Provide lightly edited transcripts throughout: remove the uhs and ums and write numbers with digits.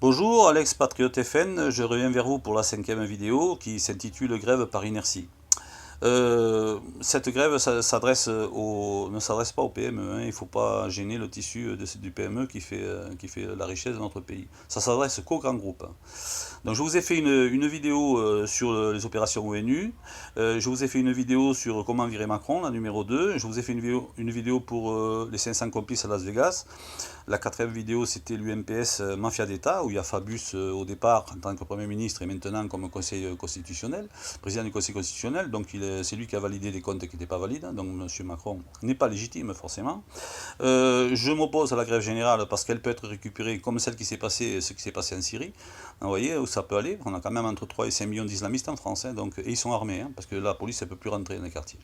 Bonjour, Alex Patriote FN, je reviens vers vous pour la 5e vidéo qui s'intitule Grève par inertie. Cette grève ne s'adresse pas au PME, hein. Il ne faut pas gêner le tissu du PME qui fait la richesse de notre pays. Ça s'adresse qu'aux grands groupes, hein. Donc je vous ai fait une vidéo sur les opérations ONU, je vous ai fait une vidéo sur comment virer Macron, la numéro 2, je vous ai fait une vidéo pour les 500 complices à Las Vegas. La 4e vidéo, c'était l'UMPS Mafia d'État, où il y a Fabius au départ en tant que Premier ministre et maintenant comme Conseil constitutionnel, président du Conseil constitutionnel. Donc c'est lui qui a validé les comptes qui n'étaient pas valides. Donc M. Macron n'est pas légitime forcément. Je m'oppose à la grève générale parce qu'elle peut être récupérée comme ce qui s'est passé en Syrie. Vous voyez où ça peut aller. On a quand même entre 3 et 5 millions d'islamistes en France, hein, donc, et ils sont armés, hein, parce que la police ne peut plus rentrer dans les quartiers.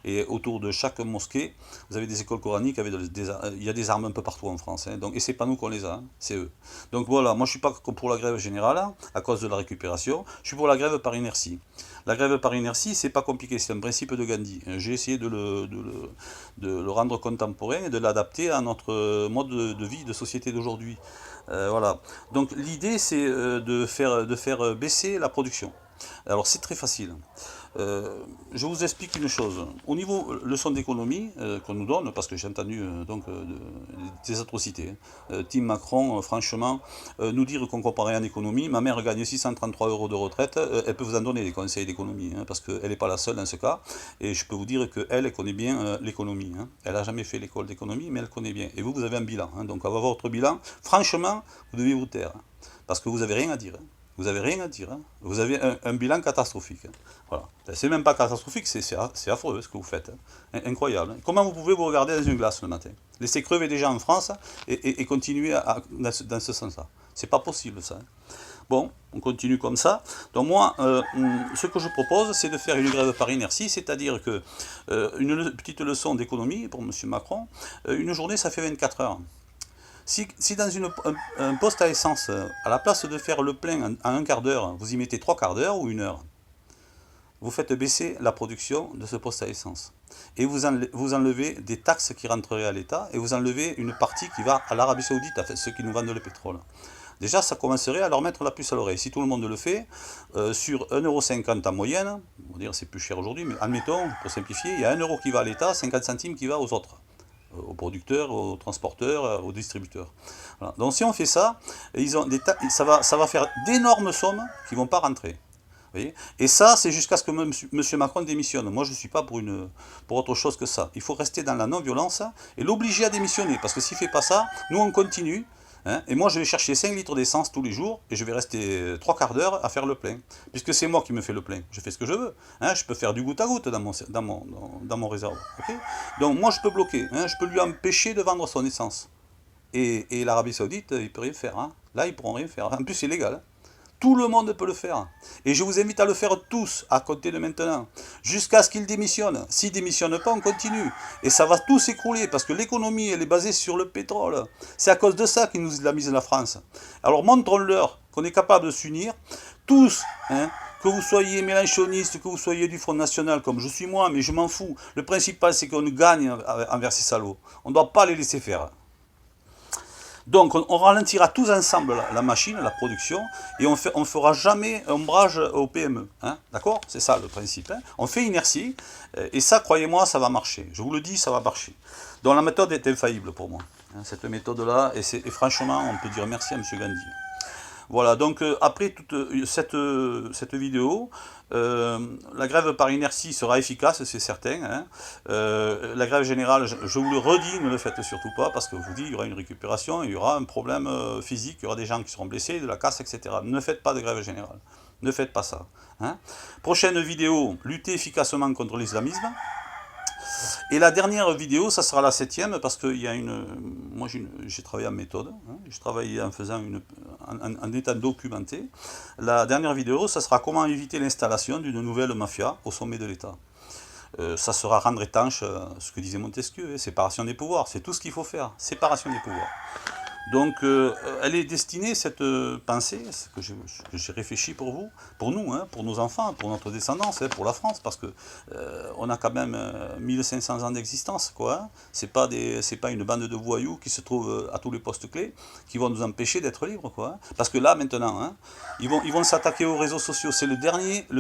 Et autour de chaque mosquée, vous avez des écoles coraniques, il y a des armes un peu partout en France, hein, donc, et c'est pas nous qu'on les a, hein, c'est eux. Donc voilà, moi je suis pas pour la grève générale, à cause de la récupération, je suis pour la grève par inertie. La grève par inertie, c'est pas compliqué, c'est un principe de Gandhi. J'ai essayé de le rendre contemporain et de l'adapter à notre mode de vie, de société d'aujourd'hui. Voilà. Donc l'idée, c'est de faire baisser la production. Alors c'est très facile. Je vous explique une chose. Au niveau leçon d'économie qu'on nous donne, parce que j'ai entendu des atrocités, hein. Team Macron, franchement, nous dire qu'on comprend rien en économie. Ma mère gagne 633 euros de retraite, elle peut vous en donner des conseils d'économie, hein, parce qu'elle n'est pas la seule dans ce cas. Et je peux vous dire qu'elle connaît bien l'économie, hein. Elle n'a jamais fait l'école d'économie, mais elle connaît bien. Et vous avez un bilan, hein. Donc, à votre bilan, franchement, vous devez vous taire, hein, parce que vous n'avez rien à dire, hein. Vous n'avez rien à dire, hein. Vous avez un bilan catastrophique, hein. Voilà. C'est même pas catastrophique, c'est affreux ce que vous faites, hein. Incroyable, hein. Comment vous pouvez vous regarder dans une glace le matin? Laisser crever des gens en France et continuer dans ce sens-là. C'est pas possible ça, hein. Bon, on continue comme ça. Donc moi, ce que je propose, c'est de faire une grève par inertie, c'est-à-dire que une petite leçon d'économie pour M. Macron, une journée ça fait 24 heures. Si dans un poste à essence, à la place de faire le plein en un quart d'heure, vous y mettez 3 quarts d'heure ou 1 heure, vous faites baisser la production de ce poste à essence. Et vous enlevez des taxes qui rentreraient à l'État et vous enlevez une partie qui va à l'Arabie Saoudite, enfin, ceux qui nous vendent le pétrole. Déjà, ça commencerait à leur mettre la puce à l'oreille. Si tout le monde le fait, sur 1,50 € en moyenne, on va dire c'est plus cher aujourd'hui, mais admettons, pour simplifier, il y a 1 € qui va à l'État, 50 centimes qui va aux autres, aux producteurs, aux transporteurs, aux distributeurs. Voilà. Donc si on fait ça, ça va faire d'énormes sommes qui ne vont pas rentrer. Vous voyez. Et ça, c'est jusqu'à ce que M. Macron démissionne. Moi, je ne suis pas pour autre chose que ça. Il faut rester dans la non-violence et l'obliger à démissionner. Parce que s'il ne fait pas ça, nous, on continue. Hein, et moi, je vais chercher 5 litres d'essence tous les jours et je vais rester 3 quarts d'heure à faire le plein. Puisque c'est moi qui me fais le plein. Je fais ce que je veux. Hein, je peux faire du goutte à goutte dans mon réserve. Okay. Donc, moi, je peux bloquer. Hein, je peux lui empêcher de vendre son essence. Et l'Arabie Saoudite, il ne peut rien faire. Hein. Là, ils ne pourront rien faire. En plus, c'est légal. Hein. Tout le monde peut le faire. Et je vous invite à le faire tous à compter de maintenant. Jusqu'à ce qu'il démissionne. S'il ne démissionne pas, on continue. Et ça va tout s'écrouler parce que l'économie, elle est basée sur le pétrole. C'est à cause de ça qu'ils nous islamisent la France. Alors montrons-leur qu'on est capable de s'unir. Tous, hein, que vous soyez mélenchoniste, que vous soyez du Front National, comme je suis moi, mais je m'en fous. Le principal, c'est qu'on gagne envers ces salauds. On ne doit pas les laisser faire. Donc on ralentira tous ensemble la machine, la production, et on ne fera jamais ombrage au PME. Hein, d'accord? C'est ça le principe. Hein. On fait inertie, et ça, croyez-moi, ça va marcher. Je vous le dis, ça va marcher. Donc la méthode est infaillible pour moi. Hein, cette méthode-là, et franchement, on peut dire merci à M. Gandhi. Voilà, donc après toute cette vidéo, la grève par inertie sera efficace, c'est certain, hein. La grève générale, je vous le redis, ne le faites surtout pas, parce que je vous dis, il y aura une récupération, il y aura un problème physique, il y aura des gens qui seront blessés, de la casse, etc. Ne faites pas de grève générale, ne faites pas ça. Hein. Prochaine vidéo, lutter efficacement contre l'islamisme. Et la dernière vidéo, ça sera la 7e, parce que moi j'ai travaillé en méthode, hein, j'ai travaillé en faisant en étant documenté. La dernière vidéo, ça sera comment éviter l'installation d'une nouvelle mafia au sommet de l'État. Ça sera rendre étanche ce que disait Montesquieu, hein, séparation des pouvoirs, c'est tout ce qu'il faut faire, séparation des pouvoirs. Donc, elle est destinée, cette pensée, ce que j'ai réfléchi pour vous, pour nous, hein, pour nos enfants, pour notre descendance, hein, pour la France, parce que on a quand même 1500 ans d'existence, quoi. Hein. C'est pas une bande de voyous qui se trouvent à tous les postes clés, qui vont nous empêcher d'être libres, quoi. Hein. Parce que là, maintenant, hein, ils vont s'attaquer aux réseaux sociaux. C'est le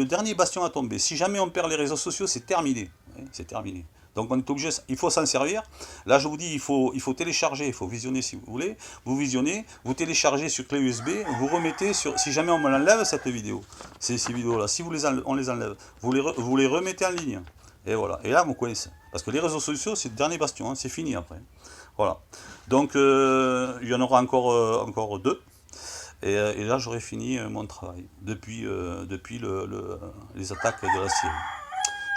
dernier bastion à tomber. Si jamais on perd les réseaux sociaux, c'est terminé. Hein, c'est terminé. Donc on est obligé, il faut s'en servir. Là je vous dis, il faut télécharger, il faut visionner si vous voulez. Vous visionnez, vous téléchargez sur clé USB, vous remettez sur, si jamais on me l'enlève cette vidéo, ces vidéos-là, si on les enlève, vous les remettez en ligne. Et voilà. Et là vous connaissez. Parce que les réseaux sociaux, c'est le dernier bastion, hein, c'est fini après. Voilà. Donc il y en aura encore deux. Et là j'aurai fini mon travail depuis les attaques de la Syrie.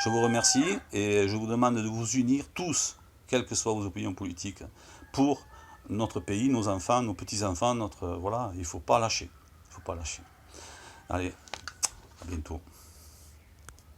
Je vous remercie et je vous demande de vous unir tous, quelles que soient vos opinions politiques, pour notre pays, nos enfants, nos petits-enfants, voilà, il ne faut pas lâcher. Il faut pas lâcher. Allez, à bientôt.